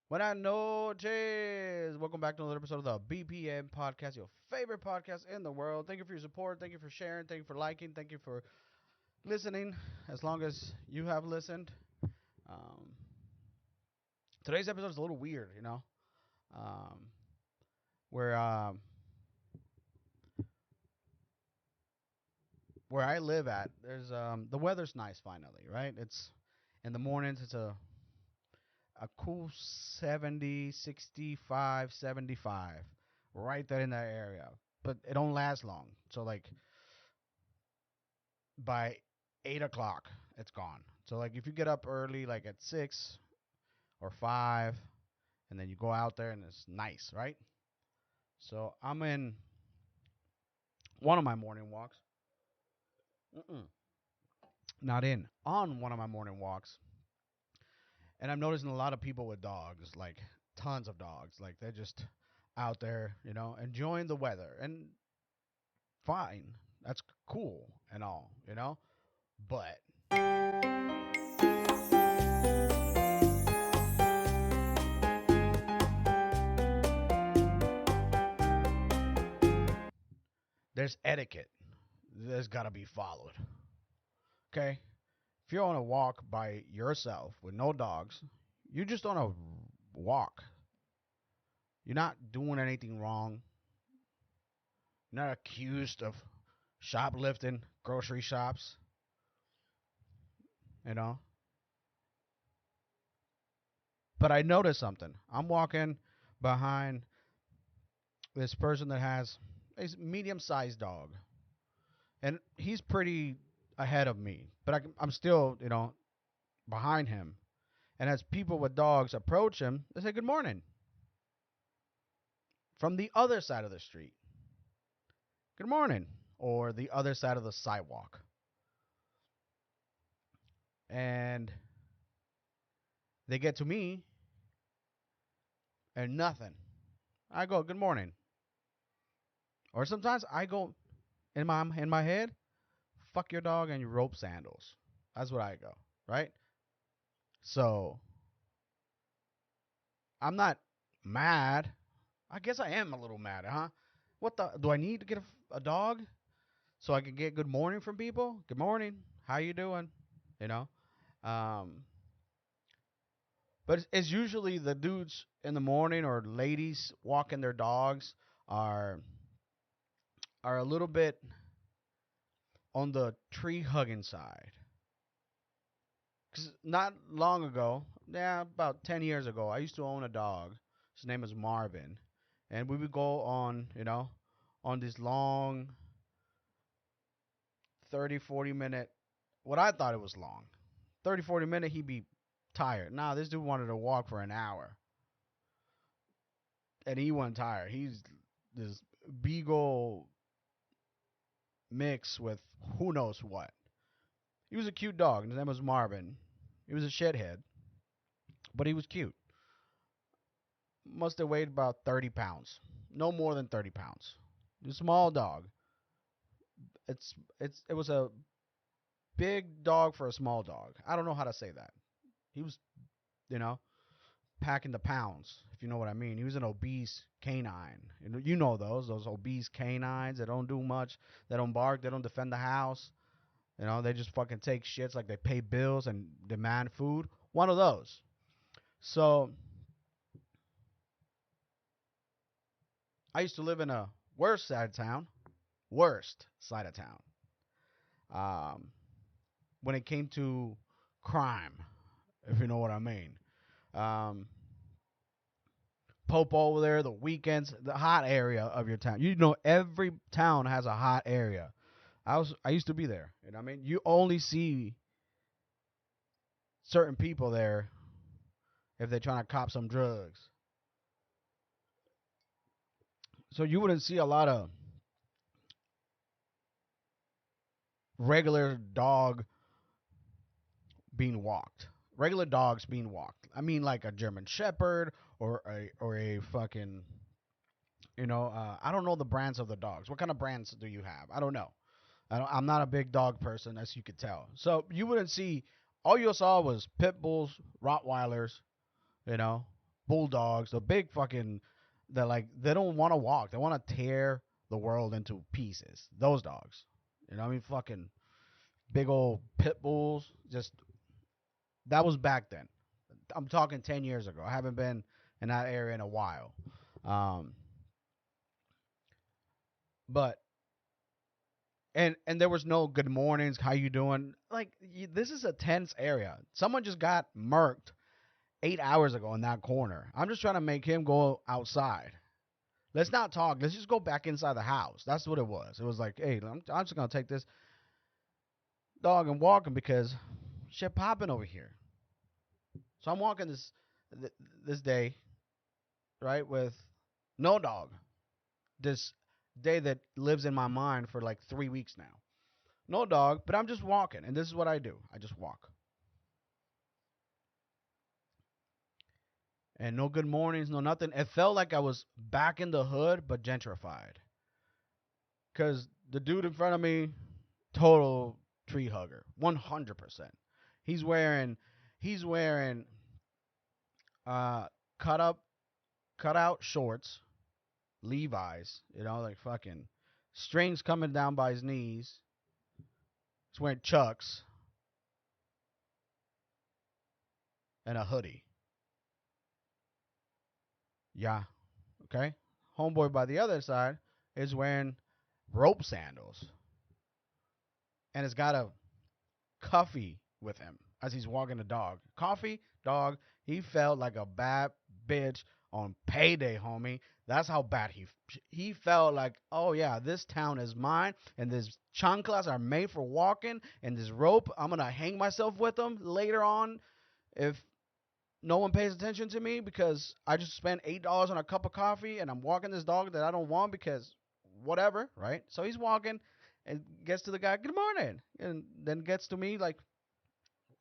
Buenas noches. Welcome back to another episode of the BPM podcast, your favorite podcast in the world. Thank you for your support. Thank you for sharing. Thank you for liking. Thank you for listening. As long as you have listened. Um, Today's episode is a little weird, um, where where I live at, there's the weather's nice finally, right? It's in the mornings. It's a cool 70, 65, 75, right there in that area. But it don't last long. So like by 8 o'clock, it's gone. So like if you get up early, like at 6 or 5, and then you go out there and it's nice, right? So I'm in one of my morning walks. Mm-mm, not in on one of my morning walks, and I'm noticing a lot of people with dogs, like tons of dogs, like they're just out there, enjoying the weather, and fine, that's cool and all. But there's etiquette that's got to be followed. Okay, if you're on a walk by yourself with no dogs, you're just on a walk. You're not doing anything wrong. You're not accused of shoplifting grocery shops. You know. But I noticed something. I'm walking behind this person that has a medium-sized dog, and he's pretty ahead of me. But I'm still, behind him. And as people with dogs approach him, they say good morning from the other side of the street. Good morning, or the other side of the sidewalk. And they get to me and nothing. I go good morning, or sometimes I go in my head, fuck your dog and your rope sandals. That's what I go, right? So I'm not mad. I guess I am a little mad, huh? What the? Do I need to get a dog so I can get good morning from people? Good morning. How you doing? You know. Um, but it's usually the dudes in the morning or ladies walking their dogs are a little bit on the tree hugging side. Cause not long ago, yeah, about 10 years ago, I used to own a dog. His name is Marvin, and we would go on, on this long 30, 40 minute. What I thought it was long, 30, 40 minute. He'd be tired. Nah, this dude wanted to walk for an hour, and he wasn't tired. He's this beagle mix with who knows what. He was a cute dog. His name was Marvin. He was a shithead, but he was cute. Must have weighed about 30 pounds. No more than 30 pounds. A small dog. It was a big dog for a small dog. I don't know how to say that. He was, you know, packing the pounds, if you know what I mean. He was an obese canine. You know those obese canines that don't do much. They don't bark. They don't defend the house. They just fucking take shits like they pay bills and demand food. One of those. So I used to live in a worse side of town. Worst side of town. Um, when it came to crime, if you know what I mean. Um, Pope over there, the weekends, the hot area of your town. Every town has a hot area. I used to be there. You know what I mean? You only see certain people there if they're trying to cop some drugs. So you wouldn't see a lot of regular dog being walked. Regular dogs being walked. I mean, like a German Shepherd or a fucking, I don't know the brands of the dogs. What kind of brands do you have? I don't know. I'm not a big dog person, as you could tell. So you wouldn't see. All you saw was pit bulls, Rottweilers, you know, bulldogs, the big fucking, they're like, they don't want to walk. They want to tear the world into pieces. Those dogs. You know what I mean? Fucking big old pit bulls. Just, that was back then. I'm talking 10 years ago. I haven't been in that area in a while. Um, but and there was no good mornings, how you doing? Like this is a tense area. Someone just got murked 8 hours ago in that corner. I'm just trying to make him go outside. Let's not talk. Let's just go back inside the house. That's what it was. It was like, hey, I'm just gonna take this dog and walk him because shit popping over here. So I'm walking this day right with no dog. This day that lives in my mind for like 3 weeks now. No dog, but I'm just walking, and this is what I do. I just walk. And no good mornings, no nothing. It felt like I was back in the hood, but gentrified. Cause the dude in front of me, total tree hugger, 100%. He's wearing, he's wearing, uh, cut up, cut out shorts, Levi's, like fucking strings coming down by his knees. He's wearing Chucks and a hoodie. Yeah, okay. Homeboy by the other side is wearing rope sandals and has got a coffee with him as he's walking the dog. Coffee, dog. He felt like a bad bitch on payday, homie. That's how bad he felt like. Oh yeah, this town is mine, and these chanclas are made for walking, and this rope, I'm gonna hang myself with them later on if no one pays attention to me because I just spent $8 on a cup of coffee and I'm walking this dog that I don't want because whatever, right? So he's walking and gets to the guy, good morning, and then gets to me like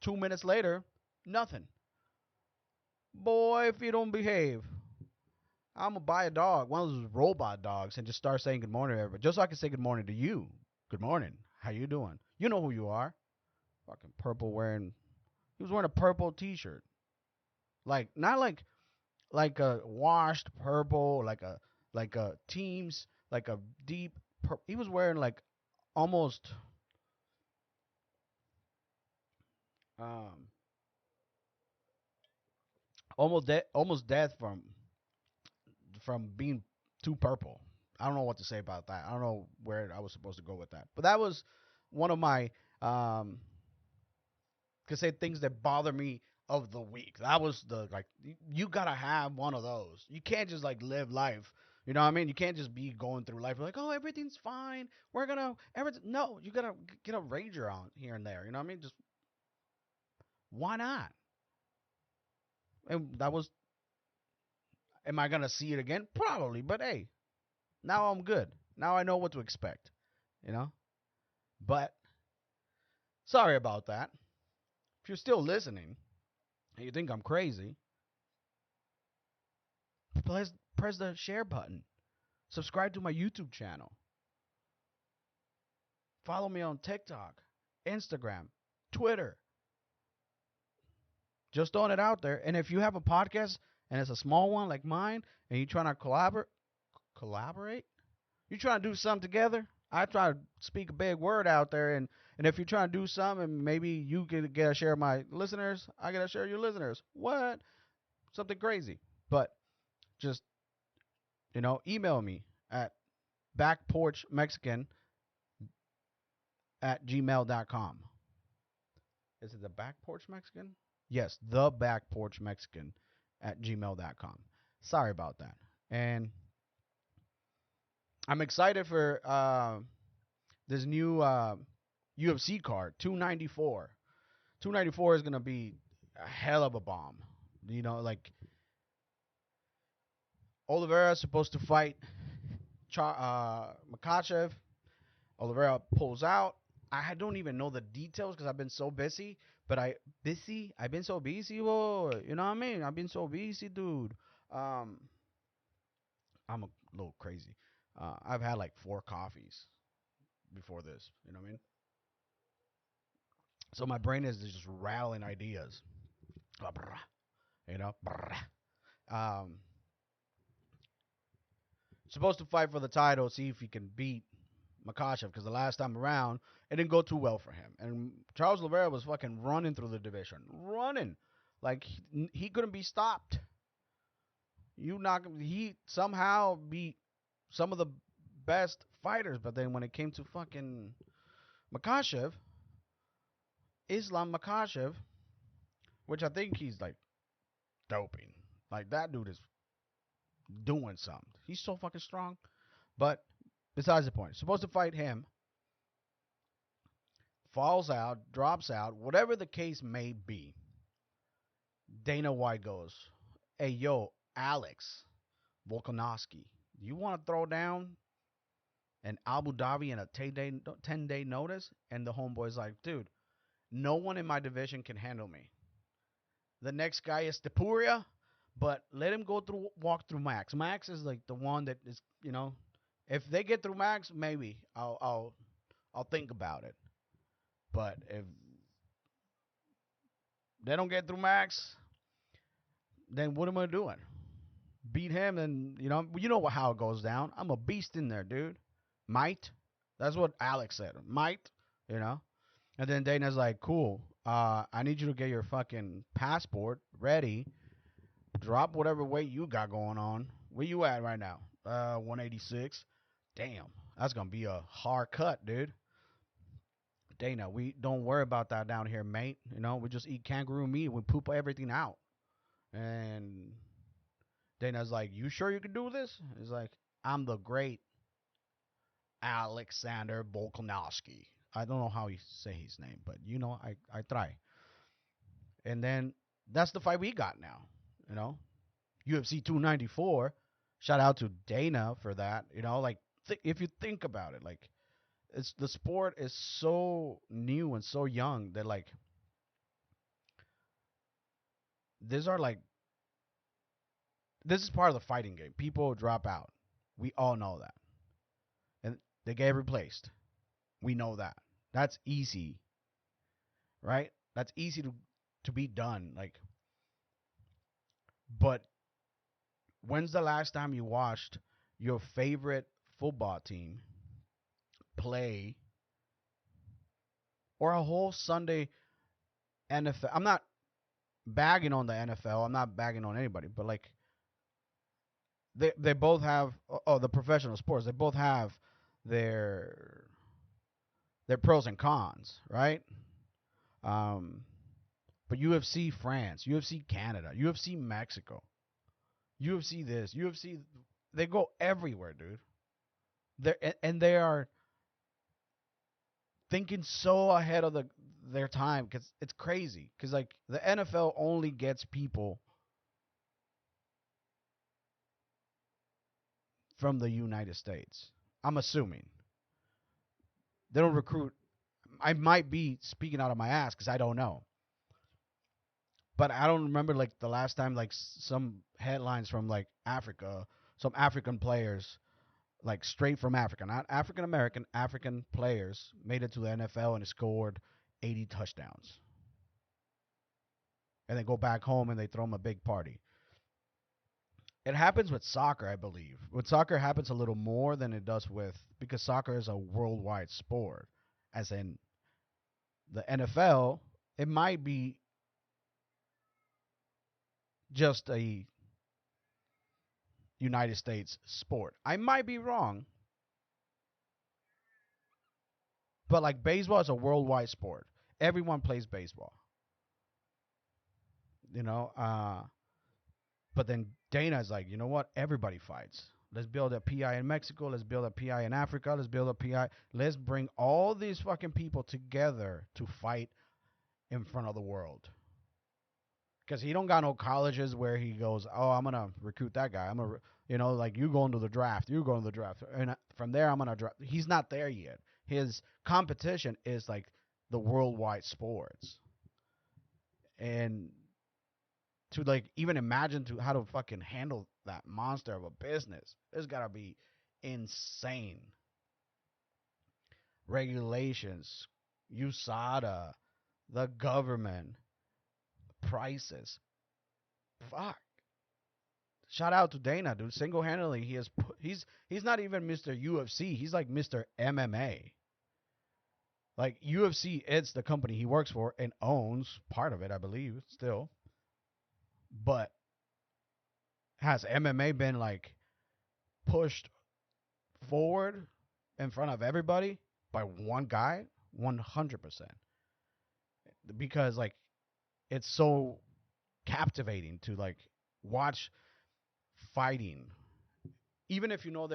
2 minutes later, nothing. Boy, if you don't behave, I'm gonna buy a dog, one of those robot dogs, and just start saying good morning to everybody, just so I can say good morning to you. Good morning. How you doing? You know who you are. Fucking purple wearing. He was wearing a purple T-shirt, like not like a washed purple, like a teams, like a deep. He was wearing like almost um almost death from being too purple. I don't know what to say about that. I don't know where I was supposed to go with that, but that was one of my could say things that bother me of the week. That was the like you gotta have one of those. You can't just like live life. You know what I mean? You can't just be going through life like, oh, everything's fine. We're gonna everything. No, you gotta get a rager on here and there. You know what I mean? Just why not? And that was. Am I gonna see it again? Probably. But hey, now I'm good. Now I know what to expect. You know. But sorry about that. If you're still listening and you think I'm crazy, press the share button. Subscribe to my YouTube channel. Follow me on TikTok, Instagram, Twitter. Just throwing it out there. And if you have a podcast and it's a small one like mine, and you're trying to collaborate, you're trying to do something together. I try to speak a big word out there, and if you're trying to do something, and maybe you can get a share of my listeners, I get a share of your listeners. What? Something crazy. But just email me at backporchmexican at gmail.com. Is it the back porch Mexican? Yes, the back porch Mexican at gmail.com. Sorry about that. And I'm excited for this new UFC card, 294. 294 is going to be a hell of a bomb. Like Oliveira is supposed to fight Makachev. Oliveira pulls out. I don't even know the details because I've been so busy. But I've been so busy, boy. You know what I mean? I've been so busy, dude. I'm a little crazy. I've had like 4 coffees before this. You know what I mean? So my brain is just rattling ideas. You know? Um, supposed to fight for the title, see if he can beat Makachev because the last time around it didn't go too well for him. And Charles Oliveira was fucking running through the division, running like he couldn't be stopped. He somehow beat some of the best fighters, but then when it came to fucking Makachev, Islam Makachev, which I think he's like doping. Like that dude is doing something. He's so fucking strong. But besides the point, supposed to fight him, falls out, drops out, whatever the case may be. Dana White goes, "Hey yo, Alex Volkanovski, you want to throw down an Abu Dhabi in a 10-day notice?" And the homeboy's like, "Dude, no one in my division can handle me. The next guy is Tapuria, but let him walk through Max. Max is like the one that is, if they get through Max, maybe I'll think about it. But if they don't get through Max, then what am I doing? Beat him, and how it goes down. I'm a beast in there, dude. Might. That's what Alex said. Might, you know. And then Dana's like, cool. I need you to get your fucking passport ready. Drop whatever weight you got going on. Where you at right now? 186. Damn, that's gonna be a hard cut, dude. Dana, we don't worry about that down here, mate. We just eat kangaroo meat. We poop everything out. And Dana's like, you sure you can do this? He's like, I'm the great Alexander Volkanovski. I don't know how he say his name, but I try. And then that's the fight we got now. UFC 294. Shout out to Dana for that. If you think about it, like the sport is so new and so young that like these are like this is part of the fighting game. People drop out. We all know that. And they get replaced. We know that. That's easy. Right? That's easy to be done. But when's the last time you watched your favorite football team play or a whole Sunday NFL? I'm not bagging on the NFL. I'm not bagging on anybody, but like they both have the professional sports. They both have their pros and cons, right? But UFC France, UFC Canada, UFC Mexico, UFC this, UFC, they go everywhere, dude. They are thinking so ahead of their time because it's crazy. Because like the NFL only gets people from the United States. I'm assuming they don't recruit. I might be speaking out of my ass because I don't know. But I don't remember like the last time like some headlines from like Africa, some African players, like straight from Africa, not African American, African players made it to the NFL and scored 80 touchdowns. And they go back home and they throw them a big party. It happens with soccer, I believe. With soccer, it happens a little more than it does because soccer is a worldwide sport. As in the NFL, it might be just a United States sport. I might be wrong, but like baseball is a worldwide sport. Everyone plays baseball. You know, but then Dana is like, you know what? Everybody fights. Let's build a PI in Mexico. Let's build a PI in Africa. Let's build a PI. Let's bring all these fucking people together to fight in front of the world. Because he don't got no colleges where he goes, oh, I'm gonna recruit that guy. Like you go into the draft. You go into the draft, and from there I'm gonna draft. He's not there yet. His competition is like the worldwide sports, and to like even imagine how to fucking handle that monster of a business, there's gotta be insane regulations, USADA, the government, prices. Fuck. Shout out to Dana, dude. Single handedly, he's not even Mr. UFC. He's like Mr. MMA. Like UFC, it's the company he works for and owns part of it, I believe, still. But has MMA been like pushed forward in front of everybody by one guy? 100%. Because like it's so captivating to like watch fighting, even if you know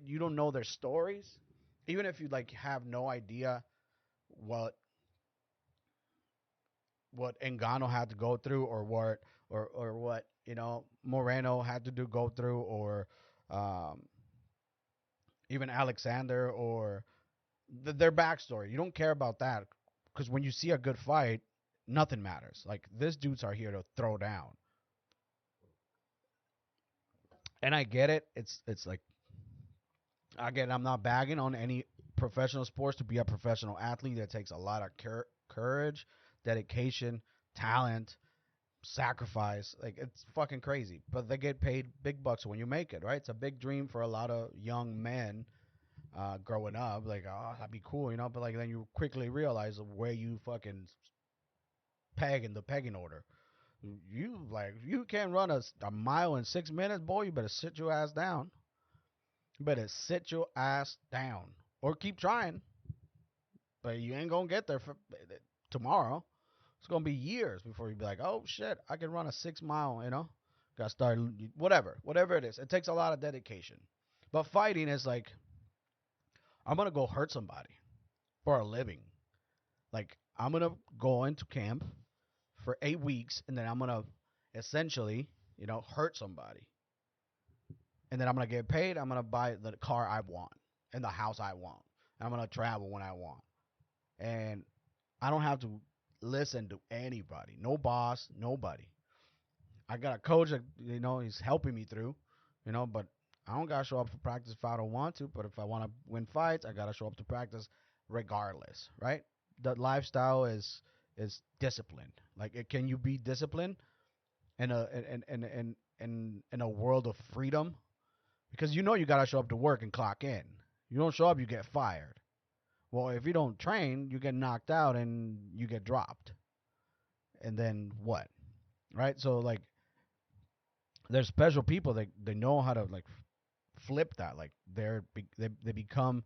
you don't know their stories, even if you like have no idea what Engano had to go through, or what Moreno had to go through, or um, even Alexander, or their backstory. You don't care about that because when you see a good fight, nothing matters. Like these dudes are here to throw down, and I get it. It's like again, I'm not bagging on any professional sports. To be a professional athlete, that takes a lot of courage, dedication, talent, sacrifice. Like it's fucking crazy, but they get paid big bucks when you make it, right? It's a big dream for a lot of young men growing up. Like, oh, that'd be cool, but like then you quickly realize where you fucking peg in the pegging order. You can't run a mile in 6 minutes, boy. You better sit your ass down. You better sit your ass down or keep trying, but you ain't gonna get there for tomorrow. It's gonna be years before you be like, oh shit, I can run a 6 mile. Got to start whatever it is. It takes a lot of dedication. But fighting is like, I'm gonna go hurt somebody for a living. Like I'm gonna go into camp for 8 weeks, and then I'm gonna essentially, hurt somebody, and then I'm gonna get paid. I'm gonna buy the car I want and the house I want. I'm gonna travel when I want, and I don't have to listen to anybody. No boss, nobody. I got a coach that he's helping me through, but I don't gotta show up for practice if I don't want to. But if I want to win fights, I gotta show up to practice regardless, right? The lifestyle is disciplined. Like, can you be disciplined in a world of freedom? Because you gotta show up to work and clock in. You don't show up, you get fired. Well, if you don't train, you get knocked out and you get dropped. And then what? Right? So like there's special people that they know how to like flip that. Like they become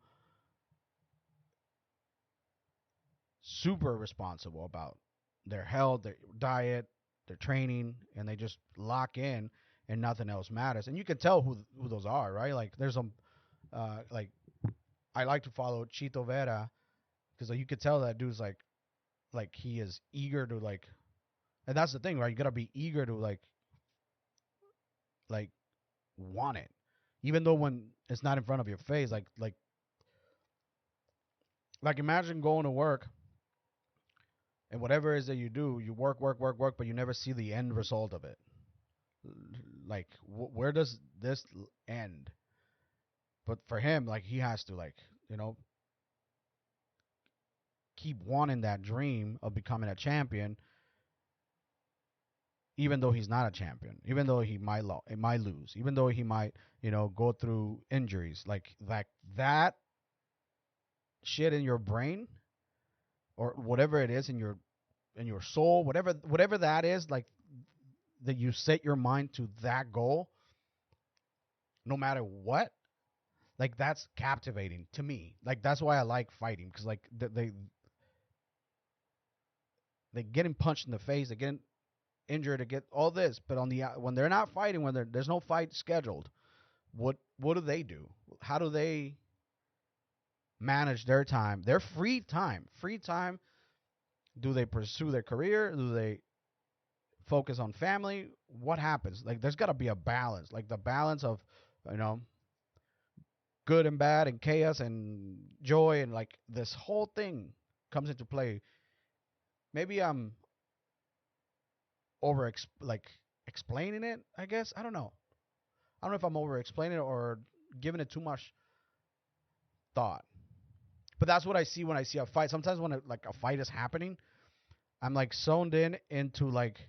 super responsible about their health, their diet, their training, and they just lock in and nothing else matters. And you can tell who those are, right? Like there's some like I like to follow Chito Vera because you could tell that dude's like he is eager to like, and that's the thing, right? You gotta be eager to like want it, even though when it's not in front of your face. Like imagine going to work and whatever it is that you do, you work, but you never see the end result of it. Like where does this end? But for him, like he has to like keep wanting that dream of becoming a champion, even though he's not a champion, even though he might lose, even though he might go through injuries, like that shit in your brain or whatever it is in your soul, whatever that is, like that you set your mind to that goal, no matter what. Like that's captivating to me. Like that's why I like fighting, because like they getting punched in the face, they getting injured, to get all this, but when they're not fighting, when there's no fight scheduled, what do they do? How do they manage their time, their free time? Do they pursue their career? Do they focus on family? What happens? Like there's got to be a balance, like the balance of good and bad and chaos and joy, and like this whole thing comes into play. Maybe I'm explaining it, I guess. I don't know if I'm over explaining it or giving it too much thought, but that's what I see when I see a fight. Sometimes when a fight is happening, I'm like zoned in into like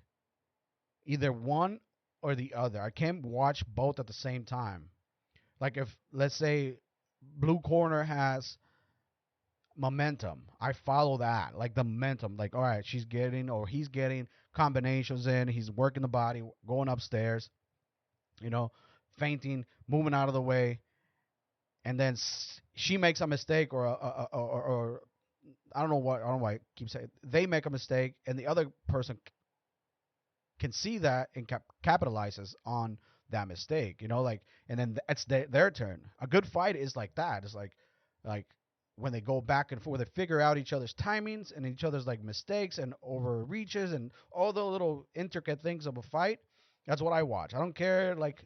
either one, or the other. I can't watch both at the same time. Like if let's say blue corner has momentum, I follow that. Like the momentum. Like all right, she's getting or he's getting combinations in. He's working the body, going upstairs. You know, fainting, moving out of the way, and then she makes a mistake or I don't know what I don't know why I keep saying they make a mistake and the other person can see that and capitalizes on that mistake. You know, like and then it's their turn. A good fight is like that. It's like when they go back and forth, they figure out each other's timings and each other's like mistakes and overreaches and all the little intricate things of a fight. That's what I watch. I don't care like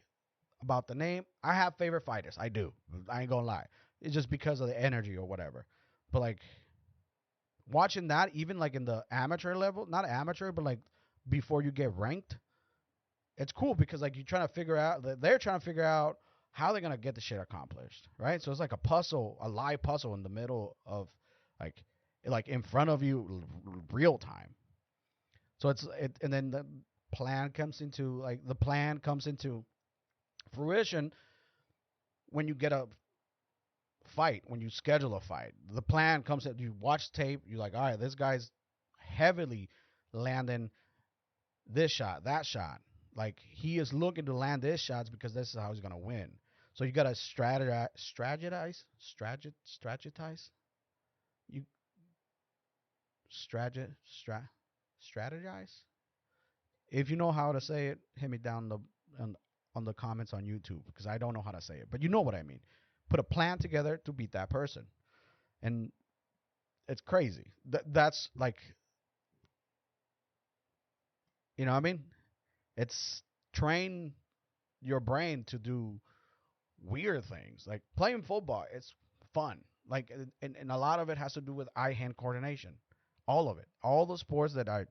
about the name. I have favorite fighters. I do. I ain't gonna lie. It's just because of the energy or whatever. But like watching that, even like in the amateur level, not amateur, but like before you get ranked, it's cool because like you're trying to figure out. They're trying to figure out how they're gonna get the shit accomplished, right? So it's like a puzzle, a live puzzle in the middle of like like in front of you, real time. So and then the plan comes into fruition when you get a fight, when you schedule a fight. The plan comes that you watch tape, you're like, all right, this guy's heavily landing this shot, that shot. Like he is looking to land this shots because this is how he's gonna win. So you gotta strategize. You strategize, strategize. If you know how to say it, hit me down on the comments on YouTube because I don't know how to say it, but you know what I mean. Put a plan together to beat that person, and it's crazy. That's like, you know what I mean? It's train your brain to do weird things. Like playing football, it's fun. Like, and a lot of it has to do with eye-hand coordination. All of it. All the sports that I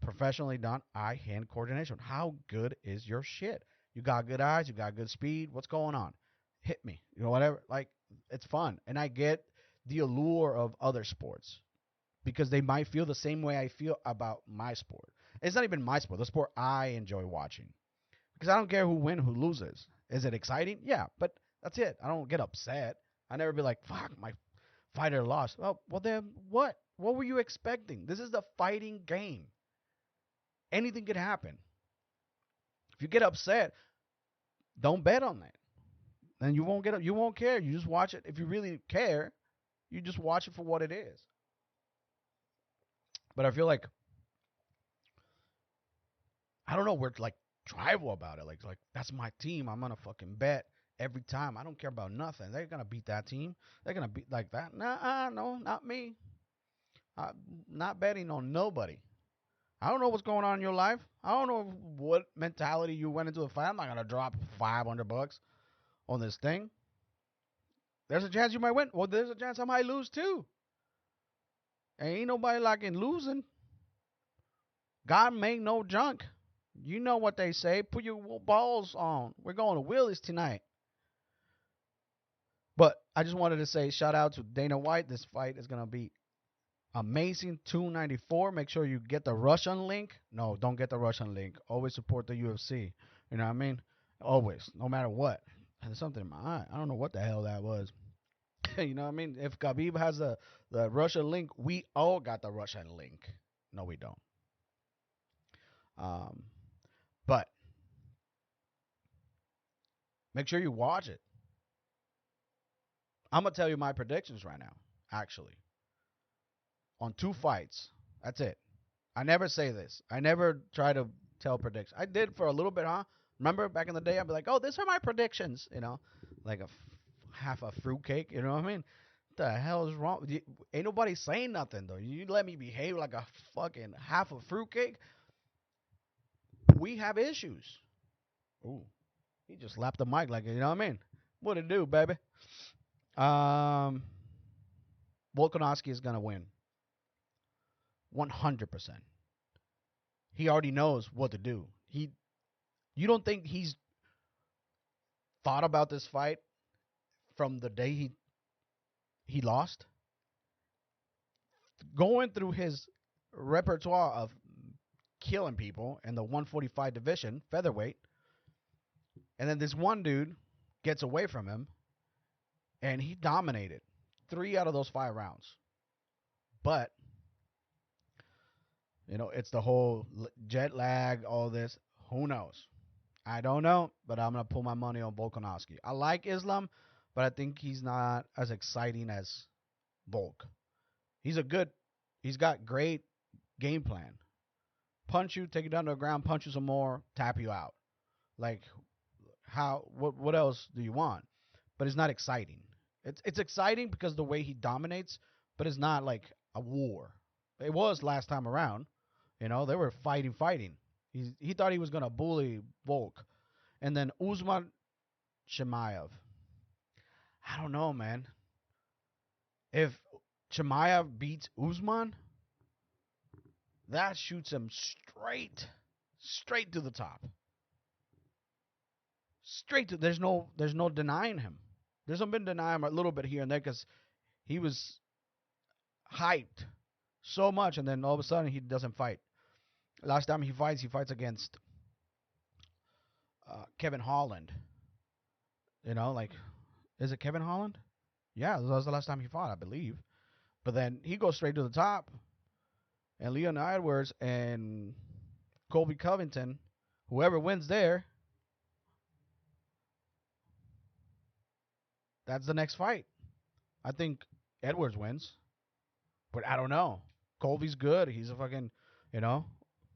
professionally done, eye-hand coordination. How good is your shit? You got good eyes. You got good speed. What's going on? Hit me. You know, whatever. Like, it's fun. And I get the allure of other sports because they might feel the same way I feel about my sport. It's not even my sport. The sport I enjoy watching because I don't care who wins, who loses. Is it exciting? Yeah, but that's it. I don't get upset. I never be like, "Fuck, my fighter lost." Well, then what? What were you expecting? This is the fighting game. Anything could happen. If you get upset, don't bet on that. Then you won't you won't care. You just watch it. If you really care, you just watch it for what it is. But I feel like I don't know. We're like tribal about it. Like that's my team. I'm gonna fucking bet every time. I don't care about nothing. They're gonna beat that team. They're gonna beat like that. Nah, no, not me. I'm not betting on nobody. I don't know what's going on in your life. I don't know what mentality you went into the fight. I'm not gonna drop $500 on this thing. There's a chance you might win. Well, there's a chance I might lose too. Ain't nobody liking losing. God made no junk. You know what they say. Put your balls on. We're going to Willie's tonight. But I just wanted to say shout out to Dana White. This fight is going to be amazing. 294. Make sure you get the Russian link. No, don't get the Russian link. Always support the UFC. You know what I mean? Always. No matter what. There's something in my eye. I don't know what the hell that was. You know what I mean? If Khabib has the Russian link, we all got the Russian link. No, we don't. Um, but make sure you watch it. I'm gonna tell you my predictions right now. Actually, on two fights. That's it. I never say this. I never try to tell predictions. I did for a little bit, huh? Remember back in the day, I'd be like, "Oh, these are my predictions," you know, like half a fruitcake. You know what I mean? What the hell is wrong? Ain't nobody saying nothing though. You let me behave like a fucking half a fruitcake. We have issues. Ooh, he just slapped the mic like you know what I mean? What it do, baby? Um, Volkanovski is gonna win, 100%. He already knows what to do. You don't think he's thought about this fight from the day he lost? Going through his repertoire of killing people in the 145 division, featherweight, And then this one dude gets away from him, and he dominated 3 out of those 5 rounds. But it's the whole jet lag, all this. Who knows? I don't know, but I'm gonna pull my money on Volkanovski. I like Islam, but I think he's not as exciting as Volk. He's a good. He's got great game plan. Punch you, take you down to the ground, punch you some more, tap you out. Like how? What else do you want? But it's not exciting. It's exciting because the way he dominates, but it's not like a war. It was last time around. They were fighting. He thought he was gonna bully Volk, and then Usman Chimaev. I don't know, man. If Chimaev beats Usman, that shoots him straight to the top. Straight to there's no denying him. There's some been denying him a little bit here and there because he was hyped so much, and then all of a sudden he doesn't fight. Last time he fights against Kevin Holland. Like, is it Kevin Holland? Yeah, that was the last time he fought, I believe. But then he goes straight to the top, and Leon Edwards and Colby Covington, whoever wins there, that's the next fight. I think Edwards wins, but I don't know. Colby's good. He's a fucking, you know,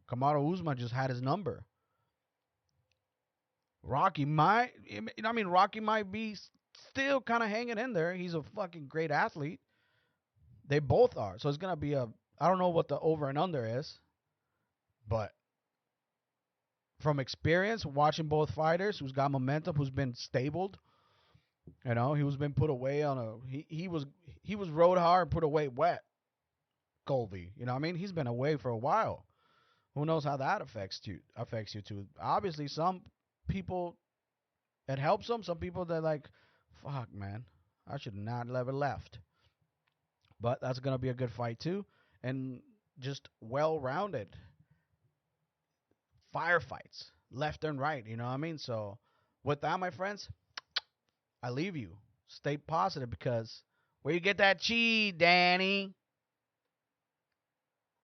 Kamaru Usman just had his number. Rocky might be still kind of hanging in there. He's a fucking great athlete. They both are. So it's going to be I don't know what the over and under is, but from experience, watching both fighters, who's got momentum, who's been stabled, he was been put away on he was rode hard, put away wet. Colby, he's been away for a while. Who knows how that affects you too? Obviously, some people it helps them. Some people they're like, fuck, man, I should not have ever left. But that's gonna be a good fight too, and just well-rounded firefights, left and right. You know what I mean? So, with that, my friends, I leave you. Stay positive because where you get that chi, Danny?